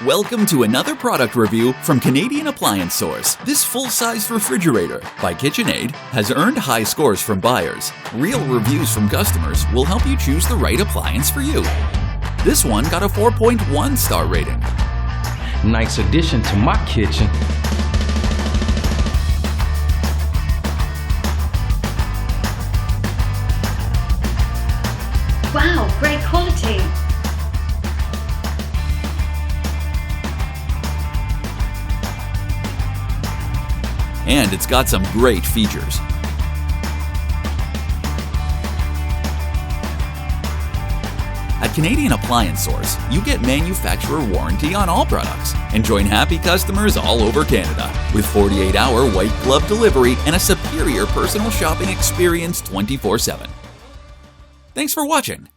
Welcome to another product review from Canadian Appliance Source. This full-size refrigerator by KitchenAid has earned high scores from buyers. Real reviews from customers will help you choose the right appliance for you. This one got a 4.1 star rating. Nice addition to my kitchen. Wow, great quality. And it's got some great features. At Canadian Appliance Source, you get manufacturer warranty on all products and join happy customers all over Canada with 48-hour white glove delivery and a superior personal shopping experience 24/7. Thanks for watching.